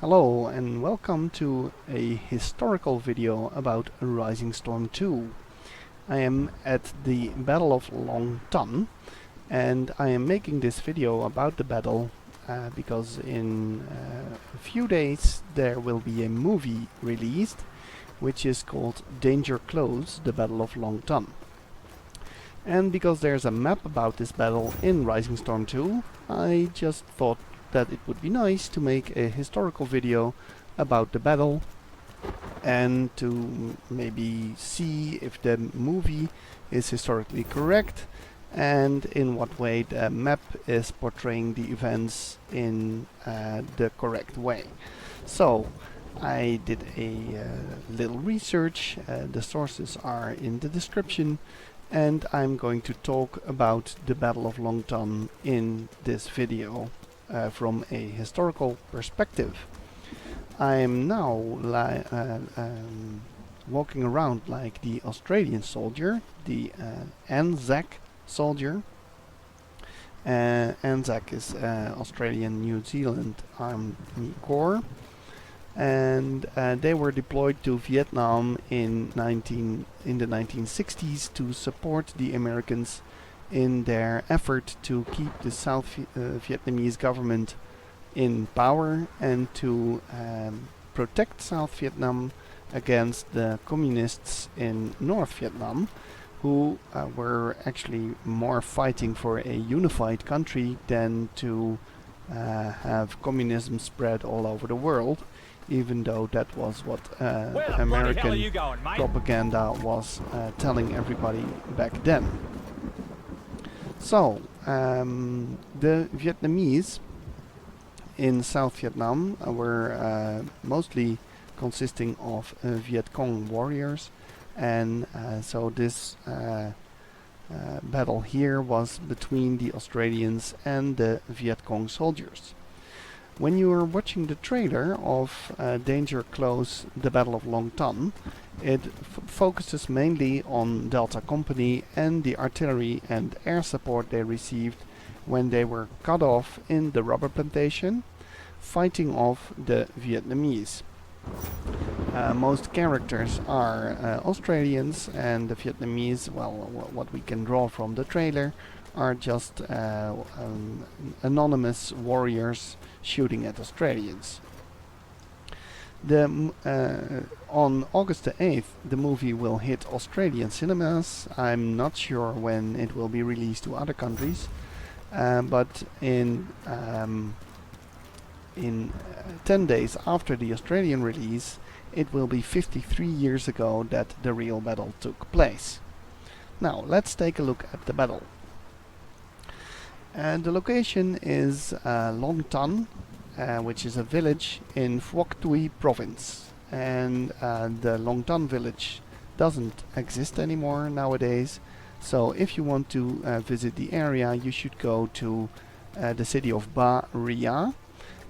Hello and welcome to a historical video about Rising Storm 2. I am at the Battle of Long Tan and I am making this video about the battle because in a few days there will be a movie released which is called Danger Close, the Battle of Long Tan. And because there's a map about this battle in Rising Storm 2, I just thought that it would be nice to make a historical video about the battle and to maybe see if the movie is historically correct and in what way the map is portraying the events in the correct way. So I did a little research, the sources are in the description, and I'm going to talk about the Battle of Long Tan in this video from a historical perspective. I'm now walking around like the Australian soldier, the Anzac soldier. Anzac is Australian New Zealand Army Corps, and they were deployed to Vietnam in the 1960s to support the Americans in their effort to keep the South Vietnamese government in power and to protect South Vietnam against the communists in North Vietnam, who were actually more fighting for a unified country than to have communism spread all over the world, even though that was what American propaganda was telling everybody back then. So, the Vietnamese in South Vietnam were mostly consisting of Viet Cong warriors, and so this battle here was between the Australians and the Viet Cong soldiers. When you are watching the trailer of Danger Close, the Battle of Long Tan, it focuses mainly on Delta Company and the artillery and air support they received when they were cut off in the rubber plantation, fighting off the Vietnamese. Most characters are Australians, and the Vietnamese, well, what we can draw from the trailer, are just anonymous warriors shooting at Australians. On August the 8th, the movie will hit Australian cinemas. I'm not sure when it will be released to other countries, but in 10 days after the Australian release, it will be 53 years ago that the real battle took place. Now, let's take a look at the battle. And the location is Long Tan, which is a village in Phuoc Tuy province. And the Long Tan village doesn't exist anymore nowadays. So if you want to visit the area, you should go to the city of Ba Ria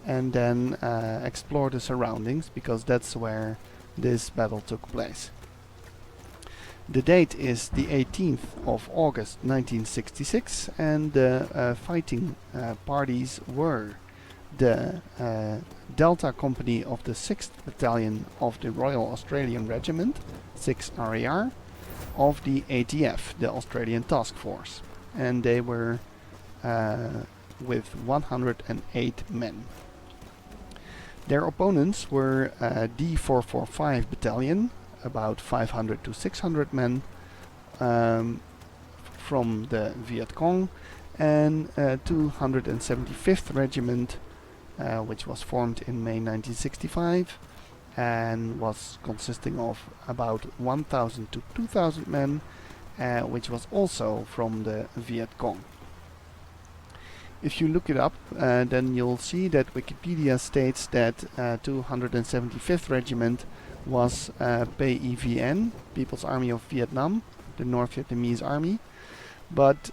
and then explore the surroundings, because that's where this battle took place. The date is the 18th of August 1966, and the fighting parties were the Delta Company of the 6th Battalion of the Royal Australian Regiment, 6 RAR, of the ATF, the Australian Task Force, and they were with 108 men. Their opponents were D445 Battalion, about 500 to 600 men from the Viet Cong, and 275th Regiment, which was formed in May 1965 and was consisting of about 1,000 to 2,000 men, which was also from the Viet Cong. If you look it up, then you'll see that Wikipedia states that 275th Regiment was PIVN, People's Army of Vietnam, the North Vietnamese Army. But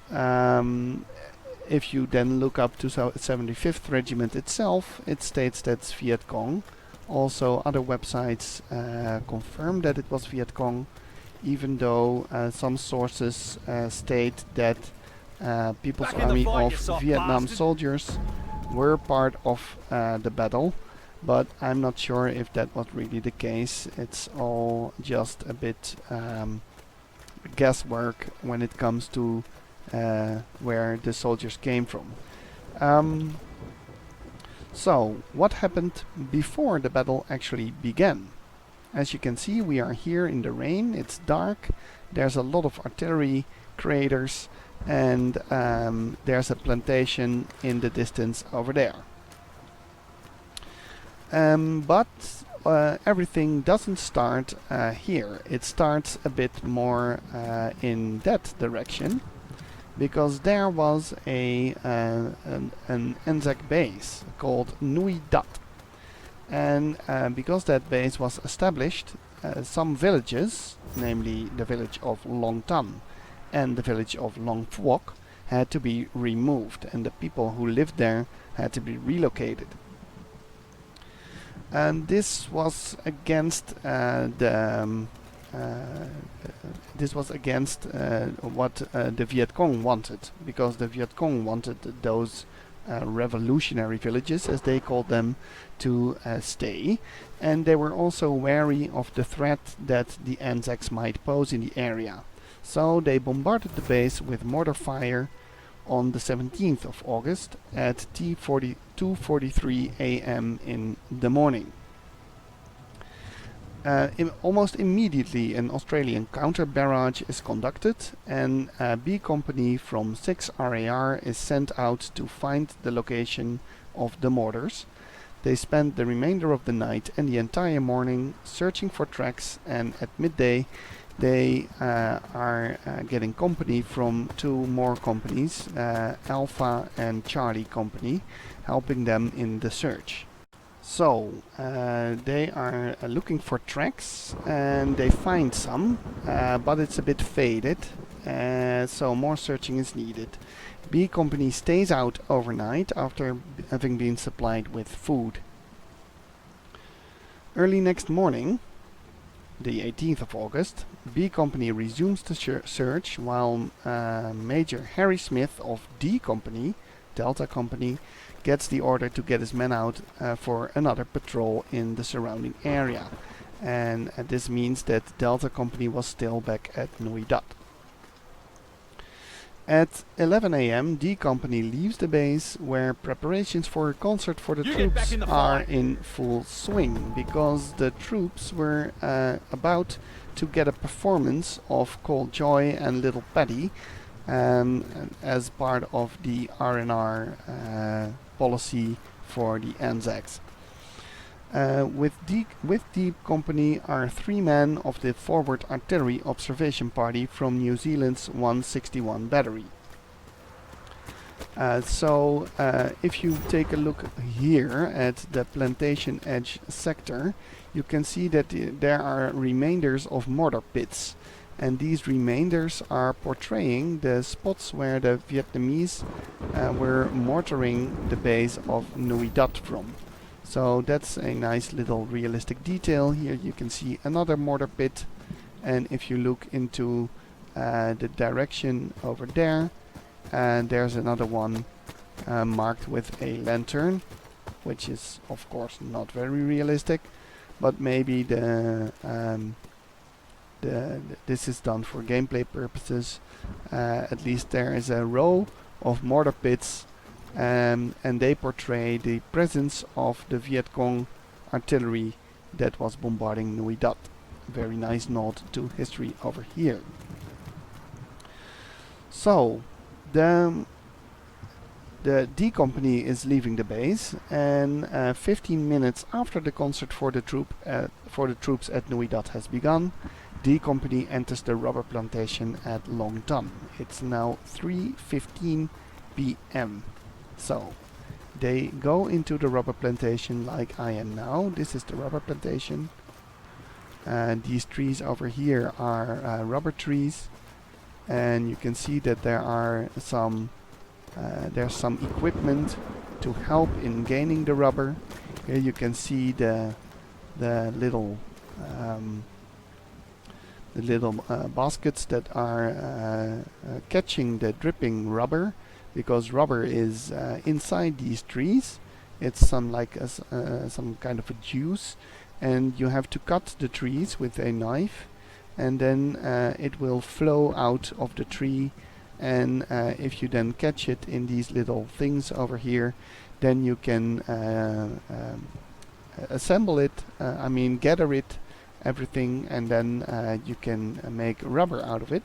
if you then look up 275th Regiment itself, it states that's Viet Cong. Also, other websites confirm that it was Viet Cong, even though some sources state that People's Army of Vietnam soldiers were part of the battle, but I'm not sure if that was really the case. It's all just a bit guesswork when it comes to where the soldiers came from. So, what happened before the battle actually began? As you can see, we are here in the rain, it's dark, there's a lot of artillery craters, and there's a plantation in the distance over there. But everything doesn't start here. It starts a bit more in that direction, because there was an Anzac base called Nui Dat. And because that base was established, some villages, namely the village of Long Tan and the village of Long Phuoc, had to be removed, and the people who lived there had to be relocated. And this was against what the Viet Cong wanted, because the Viet Cong wanted those revolutionary villages, as they called them, to stay, and they were also wary of the threat that the Anzacs might pose in the area. So they bombarded the base with mortar fire on the 17th of August at 2:43 a.m. in the morning. Almost immediately an Australian counter barrage is conducted, and a B company from 6 RAR is sent out to find the location of the mortars. They spend the remainder of the night and the entire morning searching for tracks, and at midday they are getting company from 2 more companies, Alpha and Charlie Company, helping them in the search. So they are looking for tracks, and they find some, but it's a bit faded, so more searching is needed. B company stays out overnight after having been supplied with food. Early next morning, the 18th of August, B company resumes the search, while Major Harry Smith of D company, Delta company, gets the order to get his men out for another patrol in the surrounding area. And this means that Delta company was still back at Nui Dat. At 11 a.m. D company leaves the base, where preparations for a concert for the troops are in full swing, because the troops were about to get a performance of Call Joy and Little Paddy as part of the R&R policy for the Anzacs. With D company are 3 men of the Forward Artillery Observation Party from New Zealand's 161 Battery. So if you take a look here at the Plantation Edge sector, you can see that there are remainders of mortar pits, and these remainders are portraying the spots where the Vietnamese were mortaring the base of Nui Dat from. So that's a nice little realistic detail. Here you can see another mortar pit, and if you look into the direction over there, there's another one marked with a lantern, which is of course not very realistic, but maybe this is done for gameplay purposes. At least there is a row of mortar pits, and they portray the presence of the Viet Cong artillery that was bombarding Nui Dat. Very nice nod to history over here. So the D company is leaving the base, and 15 minutes after the concert for the troops at Nui Dat has begun, D company enters the rubber plantation at Long Tan. It's now 3:15 p.m. So they go into the rubber plantation like I am now. This is the rubber plantation. These trees over here are rubber trees, and you can see that there are there's some equipment to help in gaining the rubber. Here you can see the little baskets that are catching the dripping rubber, because rubber is inside these trees, It's some like some kind of a juice, and you have to cut the trees with a knife, and then it will flow out of the tree. And if you then catch it in these little things over here, then you can assemble it, gather it, everything, and then you can make rubber out of it.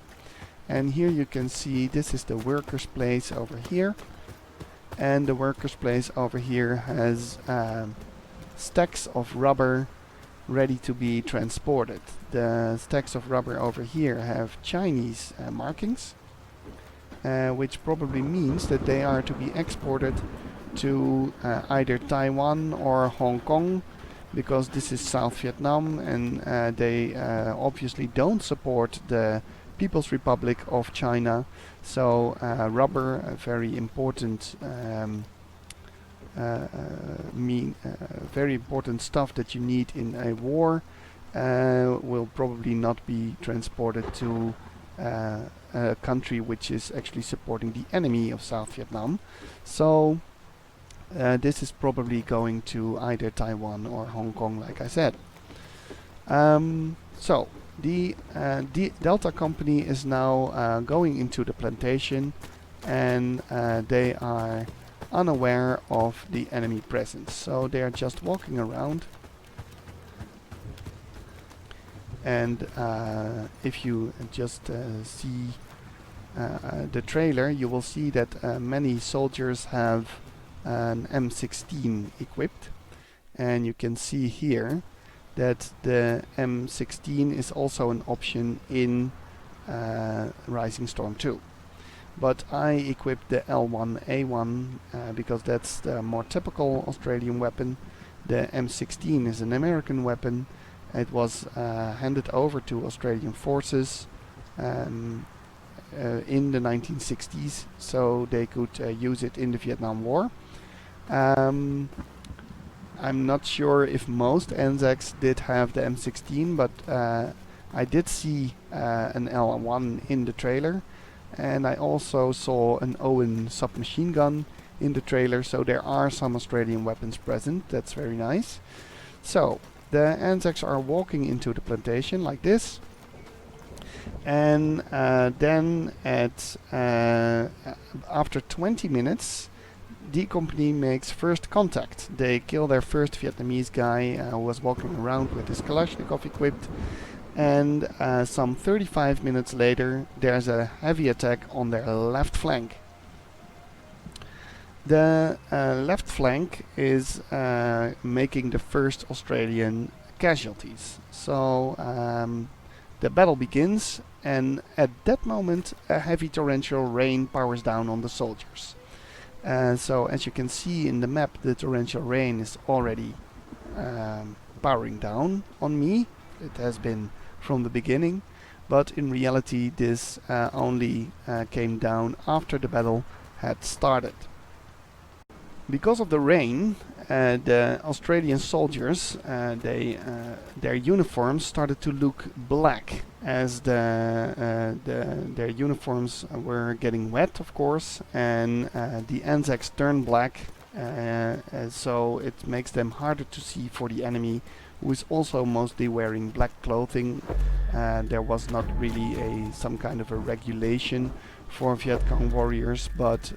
And here you can see this is the workers' place over here, and the workers' place over here has stacks of rubber ready to be transported. The stacks of rubber over here have Chinese markings, which probably means that they are to be exported to either Taiwan or Hong Kong, because this is South Vietnam, and they obviously don't support the People's Republic of China. So rubber, a very important very important stuff that you need in a war, will probably not be transported to a country which is actually supporting the enemy of South Vietnam. So this is probably going to either Taiwan or Hong Kong, like I said. So the Delta Company is now going into the plantation, and they are unaware of the enemy presence. So they are just walking around, and if you just see the trailer, you will see that many soldiers have an M16 equipped, and you can see here that the M16 is also an option in Rising Storm 2. But I equipped the L1A1 because that's the more typical Australian weapon. The M16 is an American weapon. It was handed over to Australian forces in the 1960s, so they could use it in the Vietnam War. I'm not sure if most Anzacs did have the M16, but I did see an L1 in the trailer, and I also saw an Owen submachine gun in the trailer, so there are some Australian weapons present. That's very nice. So the Anzacs are walking into the plantation like this, and then after 20 minutes D Company makes first contact. They kill their first Vietnamese guy who was walking around with his Kalashnikov equipped, and some 35 minutes later there's a heavy attack on their left flank. The left flank is making the first Australian casualties. So the battle begins, and at that moment a heavy torrential rain powers down on the soldiers. So as you can see in the map, the torrential rain is already powering down on me. It has been from the beginning, but in reality this only came down after the battle had started. Because of the rain, the Australian soldiers, their uniforms started to look black, as their uniforms were getting wet, of course, and the Anzacs turn black, so it makes them harder to see for the enemy, who is also mostly wearing black clothing. There was not really some kind of a regulation for Viet Cong warriors, but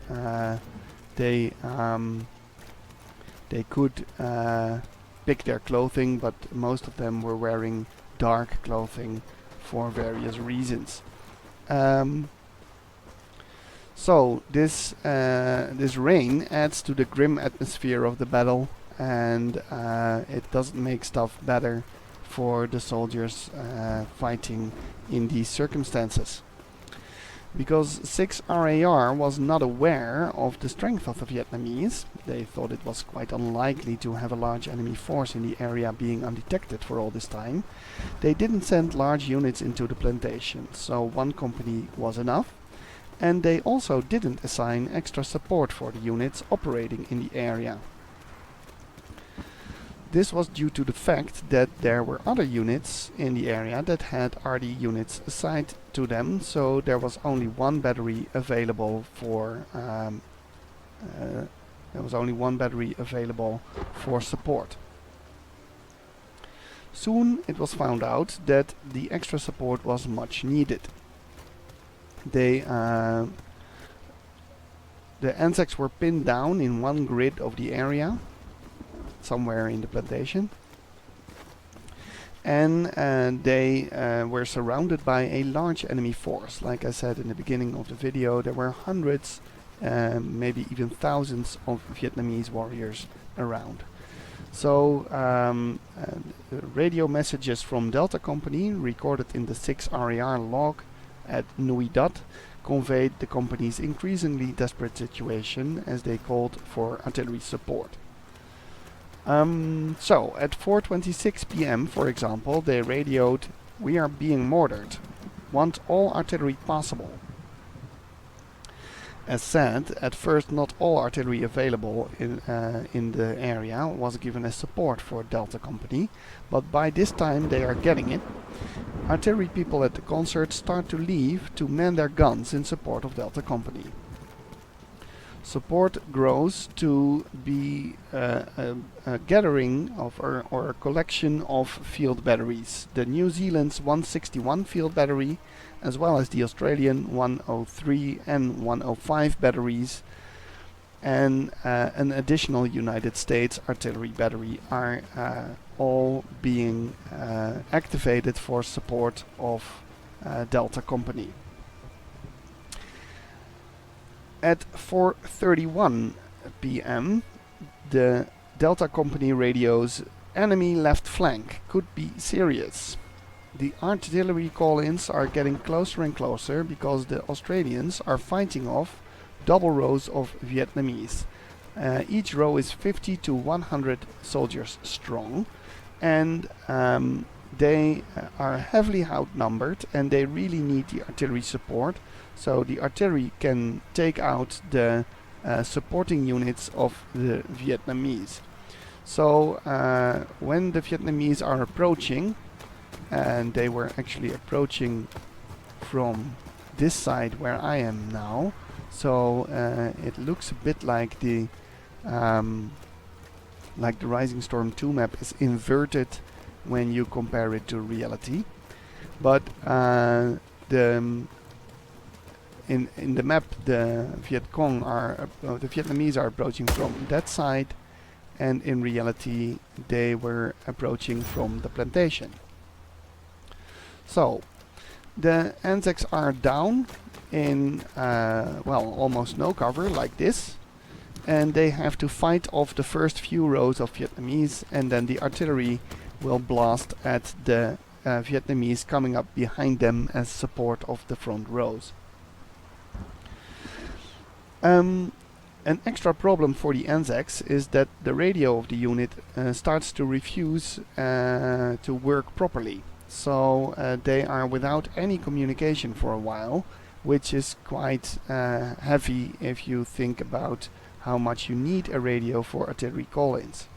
they could pick their clothing, but most of them were wearing dark clothing for various reasons. So this rain adds to the grim atmosphere of the battle, and it doesn't make stuff better for the soldiers fighting in these circumstances. Because 6 RAR was not aware of the strength of the Vietnamese, they thought it was quite unlikely to have a large enemy force in the area being undetected for all this time. They didn't send large units into the plantation, so 1 company was enough, and they also didn't assign extra support for the units operating in the area. This was due to the fact that there were other units in the area that had RD units assigned to them, so there was only 1 battery available for There was only one battery available for support. Soon it was found out that the extra support was much needed. The Anzacs were pinned down in one grid of the area, somewhere in the plantation, and they were surrounded by a large enemy force. Like I said in the beginning of the video, there were hundreds, maybe even thousands of Vietnamese warriors around. So radio messages from Delta Company recorded in the 6 RAR log at Nui Dat conveyed the company's increasingly desperate situation as they called for artillery support. So at 4:26 p.m. for example, they radioed, "We are being mortared. Want all artillery possible." As said, at first not all artillery available in the area was given as support for Delta Company, but by this time they are getting it. Artillery people at the concert start to leave to man their guns in support of Delta Company. Support grows to be a gathering of or a collection of field batteries. The New Zealand's 161 field battery, as well as the Australian 103 and 105 batteries, and an additional United States artillery battery are all being activated for support of Delta Company. At 4:31 p.m. the Delta Company radios, "Enemy left flank, could be serious." The artillery call-ins are getting closer and closer because the Australians are fighting off double rows of Vietnamese. Each row is 50 to 100 soldiers strong, and they are heavily outnumbered and they really need the artillery support, so the artillery can take out the supporting units of the Vietnamese. So when the Vietnamese are approaching, and they were actually approaching from this side where I am now, so it looks a bit like the Rising Storm 2 map is inverted when you compare it to reality. But in the map, the the Vietnamese are approaching from that side, and in reality they were approaching from the plantation. So the Anzacs are down in almost no cover like this, and they have to fight off the first few rows of Vietnamese, and then the artillery will blast at the Vietnamese coming up behind them as support of the front rows. An extra problem for the Anzacs is that the radio of the unit starts to refuse to work properly. So they are without any communication for a while, which is quite heavy if you think about how much you need a radio for artillery call-ins.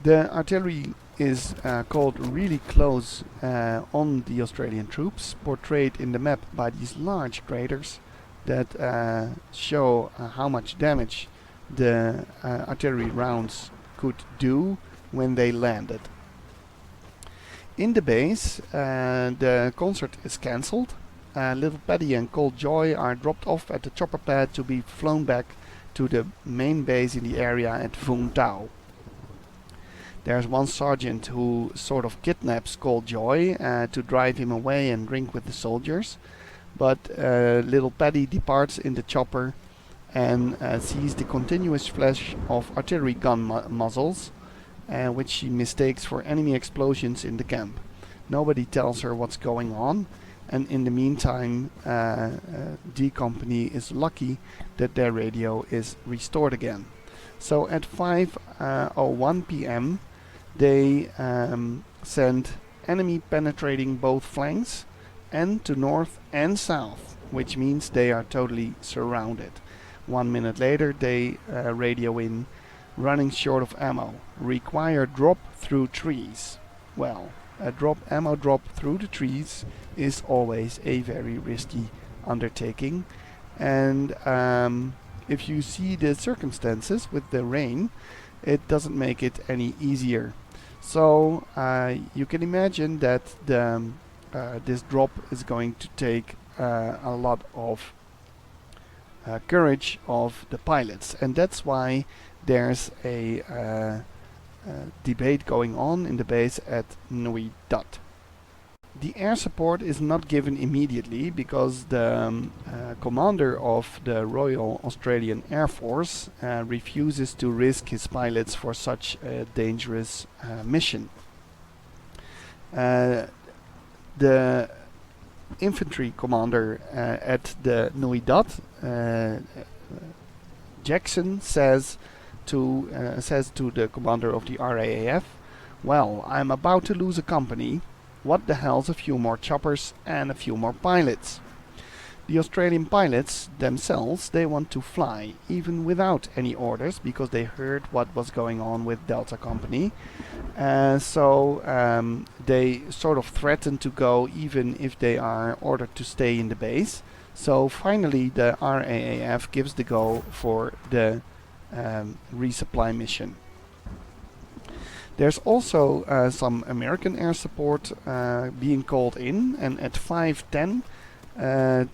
The artillery is called really close on the Australian troops, portrayed in the map by these large craters that show how much damage the artillery rounds could do when they landed. In the base, the concert is cancelled. Little Paddy and Cold Joy are dropped off at the chopper pad to be flown back to the main base in the area at Vung Tau. There's one sergeant who sort of kidnaps Cold Joy to drive him away and drink with the soldiers, but Little Paddy departs in the chopper and sees the continuous flash of artillery gun muzzles, which she mistakes for enemy explosions in the camp. Nobody tells her what's going on, and in the meantime D Company is lucky that their radio is restored again. So at 5:01 p.m. they send enemy penetrating both flanks and to north and south, which means they are totally surrounded. 1 minute later they radio in, "Running short of ammo. Require drop through trees." Well, a ammo drop through the trees is always a very risky undertaking, and if you see the circumstances with the rain, it doesn't make it any easier. So you can imagine that this drop is going to take a lot of courage of the pilots, and that's why there's a debate going on in the base at Nui Dat. The air support is not given immediately because the commander of the Royal Australian Air Force refuses to risk his pilots for such a dangerous mission. The infantry commander at the Nui Dat, Jackson, says to the commander of the RAAF, "Well, I'm about to lose a company. What the hell's a few more choppers and a few more pilots?" The Australian pilots themselves, they want to fly even without any orders because they heard what was going on with Delta Company. So they sort of threaten to go even if they are ordered to stay in the base. So finally the RAAF gives the go for the resupply mission. There's also some American air support being called in, and at 5:10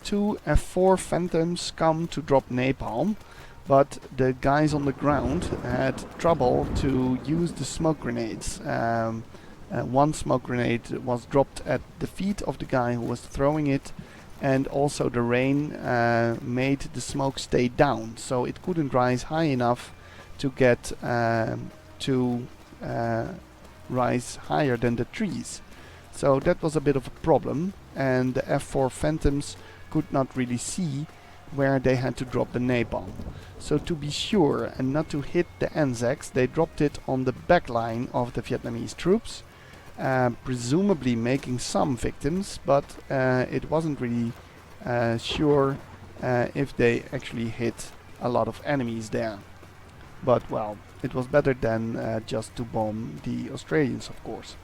two F4 Phantoms come to drop napalm, but the guys on the ground had trouble to use the smoke grenades. One smoke grenade was dropped at the feet of the guy who was throwing it, and also the rain made the smoke stay down, so it couldn't rise high enough to get rise higher than the trees. So that was a bit of a problem, and the F4 Phantoms could not really see where they had to drop the napalm. So to be sure and not to hit the Anzacs, they dropped it on the back line of the Vietnamese troops, presumably making some victims, but it wasn't really sure if they actually hit a lot of enemies there. But well, it was better than just to bomb the Australians, of course.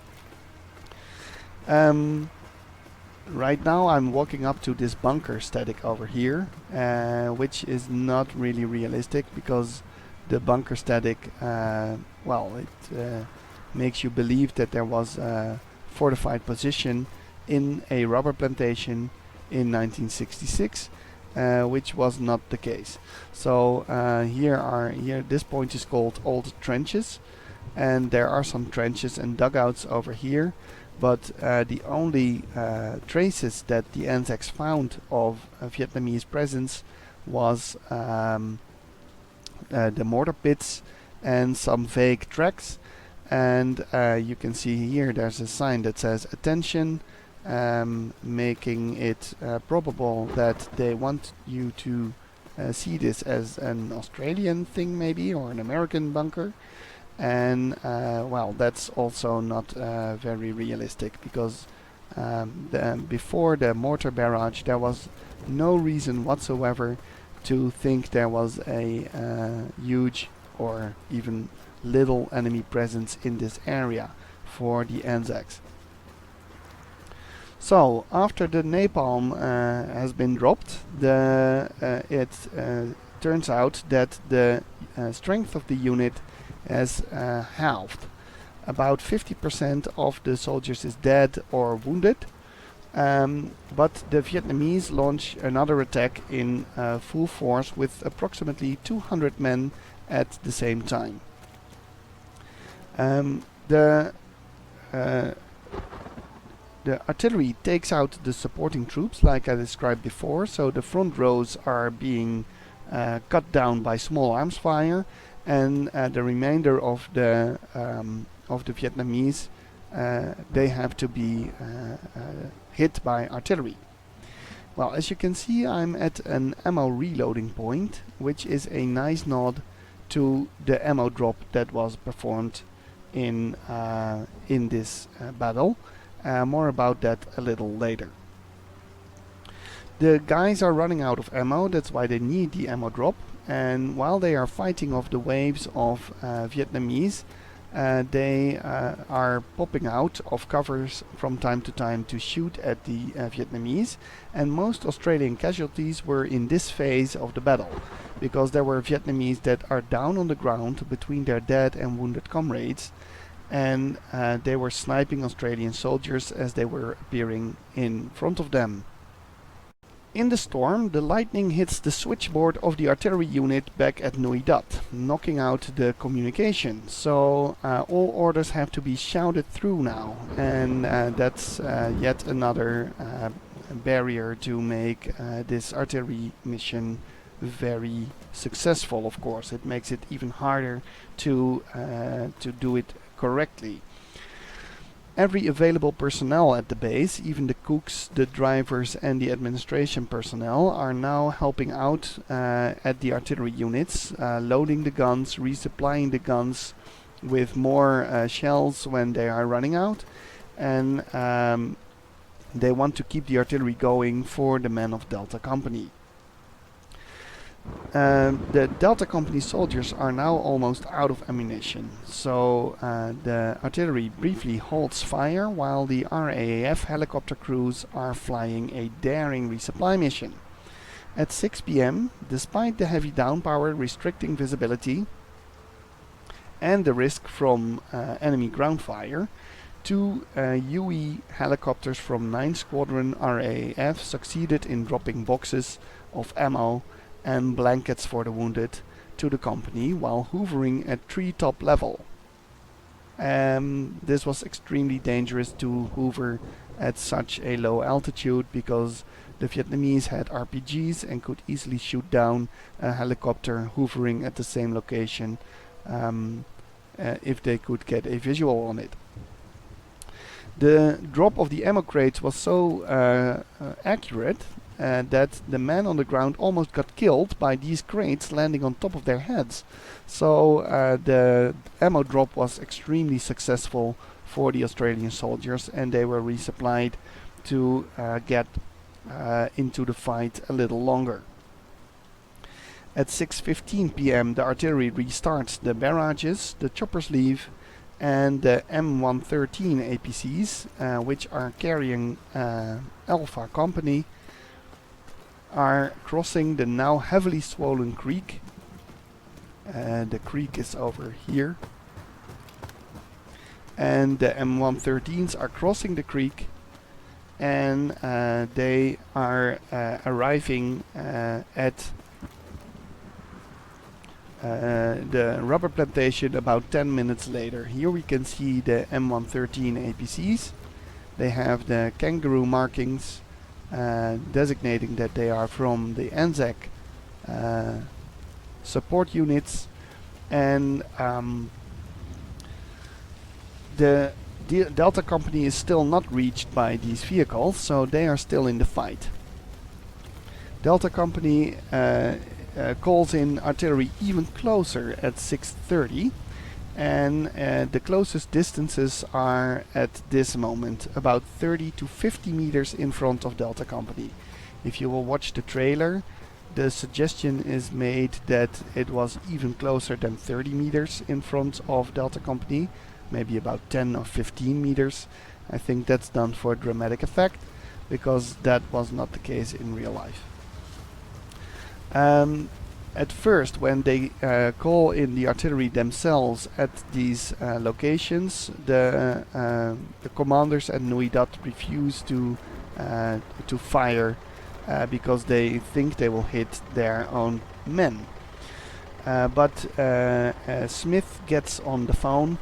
Right now I'm walking up to this bunker static over here, which is not really realistic because the bunker static, well, it makes you believe that there was a fortified position in a rubber plantation in 1966, which was not the case. So here this point is called Old Trenches, and there are some trenches and dugouts over here, but the only traces that the Anzacs found of Vietnamese presence was the mortar pits and some vague tracks. And you can see here there's a sign that says attention, making it probable that they want you to see this as an Australian thing maybe, or an American bunker. And well, that's also not very realistic, because before the mortar barrage there was no reason whatsoever to think there was a huge or even little enemy presence in this area for the Anzacs. So after the napalm has been dropped, it turns out that the strength of the unit has halved. About 50% of the soldiers is dead or wounded, but the Vietnamese launch another attack in full force with approximately 200 men at the same time. The artillery takes out the supporting troops like I described before, so the front rows are being cut down by small arms fire, and the remainder of the Vietnamese, they have to be hit by artillery. Well, as you can see, I'm at an ammo reloading point, which is a nice nod to the ammo drop that was performed in this battle. More about that a little later. The guys are running out of ammo, that's why they need the ammo drop. And while they are fighting off the waves of Vietnamese, They are popping out of covers from time to time to shoot at the Vietnamese, and most Australian casualties were in this phase of the battle, because there were Vietnamese that are down on the ground between their dead and wounded comrades, and they were sniping Australian soldiers as they were appearing in front of them. In the storm, the lightning hits the switchboard of the artillery unit back at Nui Dat, knocking out the communication. So all orders have to be shouted through now, and that's yet another barrier to make this artillery mission very successful. Of course, it makes it even harder to do it correctly. Every available personnel at the base, even the cooks, the drivers and the administration personnel, are now helping out at the artillery units, loading the guns, resupplying the guns with more shells when they are running out, and they want to keep the artillery going for the men of Delta Company. The Delta Company soldiers are now almost out of ammunition, so the artillery briefly holds fire while the RAAF helicopter crews are flying a daring resupply mission. At 6 p.m, despite the heavy downpower restricting visibility and the risk from enemy ground fire, 2 UE helicopters from 9th Squadron RAAF succeeded in dropping boxes of ammo and blankets for the wounded to the company while hovering at treetop level. This was extremely dangerous to hover at such a low altitude because the Vietnamese had RPGs and could easily shoot down a helicopter hovering at the same location if they could get a visual on it. The drop of the ammo crates was so accurate that the men on the ground almost got killed by these crates landing on top of their heads. So the ammo drop was extremely successful for the Australian soldiers, and they were resupplied to get into the fight a little longer. At 6:15 p.m. the artillery restarts the barrages, the choppers leave, and the M113 APCs, which are carrying Alpha Company, are crossing the now heavily swollen creek. The creek is over here, and the M113s are crossing the creek, and they are arriving at the rubber plantation about 10 minutes later. Here we can see the M113 APCs. They have the kangaroo markings designating that they are from the Anzac support units, and the Delta Company is still not reached by these vehicles, so they are still in the fight. Delta Company calls in artillery even closer at 6:30, and the closest distances are at this moment about 30 to 50 meters in front of Delta Company. If you will watch the trailer, the suggestion is made that it was even closer than 30 meters in front of Delta Company, maybe about 10 or 15 meters. I think that's done for dramatic effect, because that was not the case in real life. At first, when they call in the artillery themselves at these locations, the commanders at Nui Dat refuse to fire because they think they will hit their own men. But Smith gets on the phone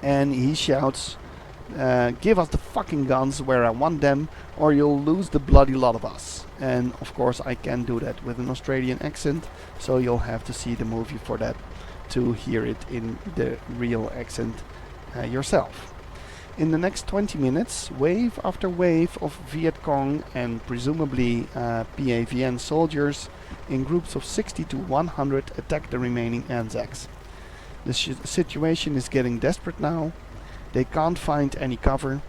and he shouts, "Give us the fucking guns where I want them, or you'll lose the bloody lot of us." And of course I can do that with an Australian accent, so you'll have to see the movie for that to hear it in the real accent yourself. In the next 20 minutes, wave after wave of Viet Cong and presumably PAVN soldiers in groups of 60 to 100 attack the remaining Anzacs. The situation is getting desperate now. They can't find any cover.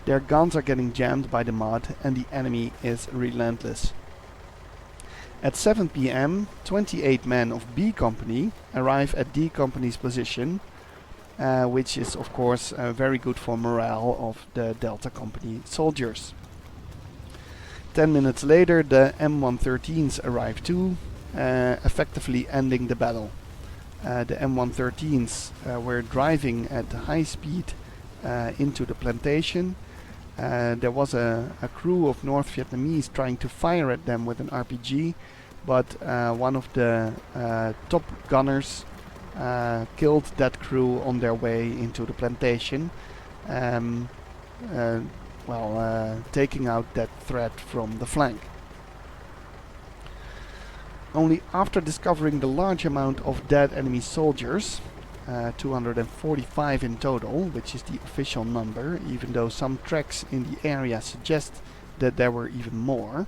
Their guns are getting jammed by the mud, and the enemy is relentless. At 7 p.m, 28 men of B Company arrive at D Company's position, which is of course very good for morale of the Delta Company soldiers. 10 minutes later, the M113s arrived too, effectively ending the battle. The M113s were driving at high speed into the plantation. There was a crew of North Vietnamese trying to fire at them with an RPG, but one of the top gunners killed that crew on their way into the plantation, taking out that threat from the flank. Only after discovering the large amount of dead enemy soldiers, 245 in total, which is the official number, even though some tracks in the area suggest that there were even more,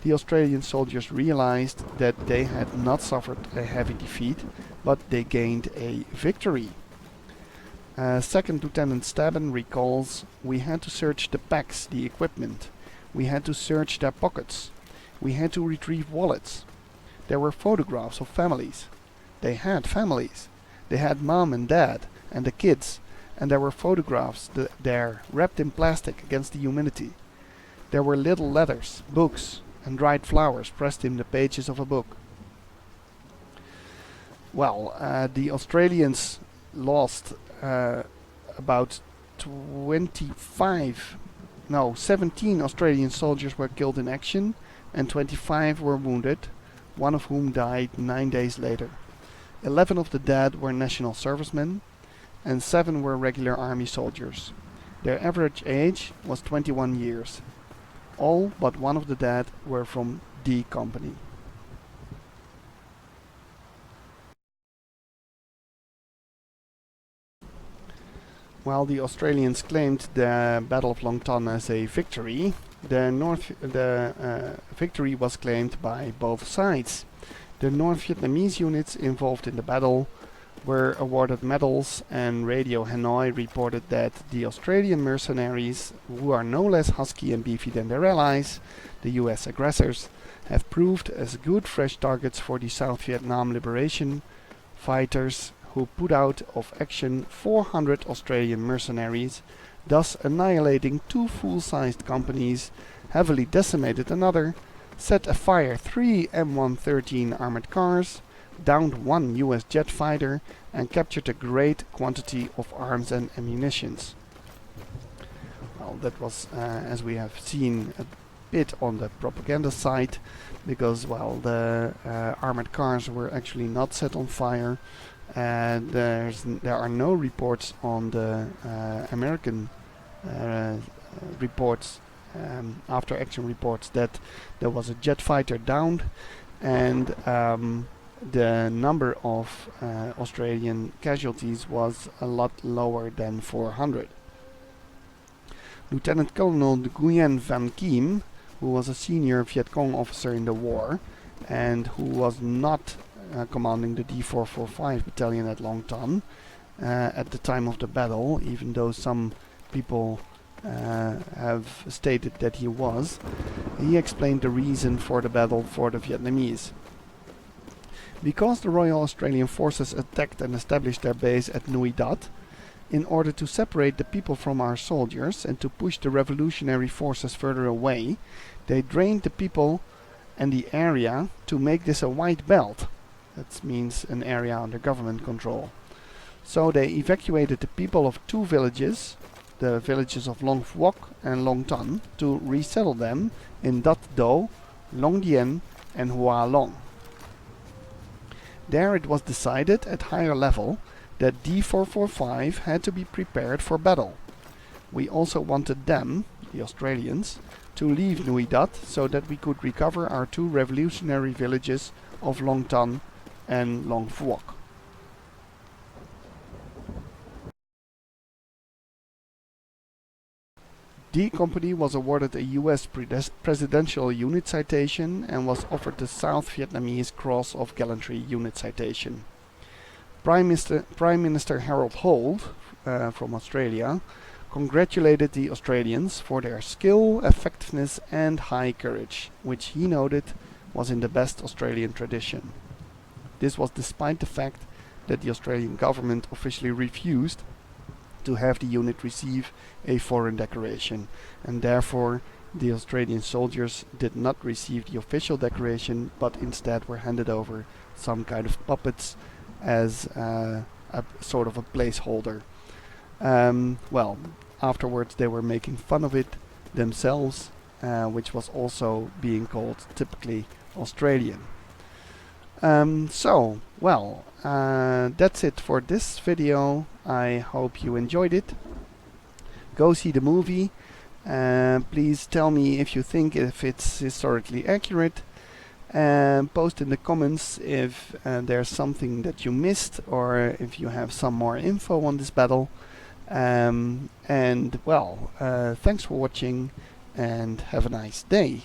the Australian soldiers realized that they had not suffered a heavy defeat, but they gained a victory. Second Lieutenant Staben recalls, "We had to search the packs, the equipment. We had to search their pockets. We had to retrieve wallets. There were photographs of families. They had families. They had mom and dad and the kids, and there were photographs there wrapped in plastic against the humidity. There were little letters, books, and dried flowers pressed in the pages of a book." Well, the Australians lost about 17 Australian soldiers were killed in action and 25 were wounded, one of whom died 9 days later. 11 of the dead were national servicemen and 7 were regular army soldiers. Their average age was 21 years. All but one of the dead were from D Company. While the Australians claimed the Battle of Long Ton as a victory, the victory was claimed by both sides. The North Vietnamese units involved in the battle were awarded medals, and Radio Hanoi reported that the Australian mercenaries, who are no less husky and beefy than their allies, the US aggressors, have proved as good fresh targets for the South Vietnam Liberation fighters, who put out of action 400 Australian mercenaries, thus annihilating 2 full-sized companies, heavily decimated another, set afire 3 M113 armored cars, downed 1 US jet fighter, and captured a great quantity of arms and ammunitions. Well, that was, as we have seen, a bit on the propaganda side, because, well, the armored cars were actually not set on fire. There are no reports on the American reports, after action reports, that there was a jet fighter downed, and the number of Australian casualties was a lot lower than 400. Lieutenant Colonel Nguyen Van Kiem, who was a senior Viet Cong officer in the war and who was not commanding the D445 battalion at Long Ton at the time of the battle, even though some people have stated that he was. He explained the reason for the battle for the Vietnamese. Because the Royal Australian Forces attacked and established their base at Nui Dat, in order to separate the people from our soldiers and to push the revolutionary forces further away, they drained the people and the area to make this a white belt. That means an area under government control. So they evacuated the people of 2 villages, the villages of Long Phuoc and Long Ton, to resettle them in Dat Do, Long Dien and Hoa Long. There it was decided at higher level that D445 had to be prepared for battle. We also wanted them, the Australians, to leave Nui Dat so that we could recover our 2 revolutionary villages of Long Ton and Long Phuoc. D Company was awarded a US Presidential Unit Citation and was offered the South Vietnamese Cross of Gallantry Unit Citation. Prime Minister Harold Holt, from Australia, congratulated the Australians for their skill, effectiveness and high courage, which he noted was in the best Australian tradition. This was despite the fact that the Australian government officially refused to have the unit receive a foreign decoration, and therefore the Australian soldiers did not receive the official decoration, but instead were handed over some kind of puppets as a sort of a placeholder. Well, afterwards they were making fun of it themselves, which was also being called typically Australian. So, well, that's it for this video. I hope you enjoyed it. Go see the movie. Please tell me if you think if it's historically accurate. Post in the comments if there's something that you missed, or if you have some more info on this battle. And well, thanks for watching and have a nice day.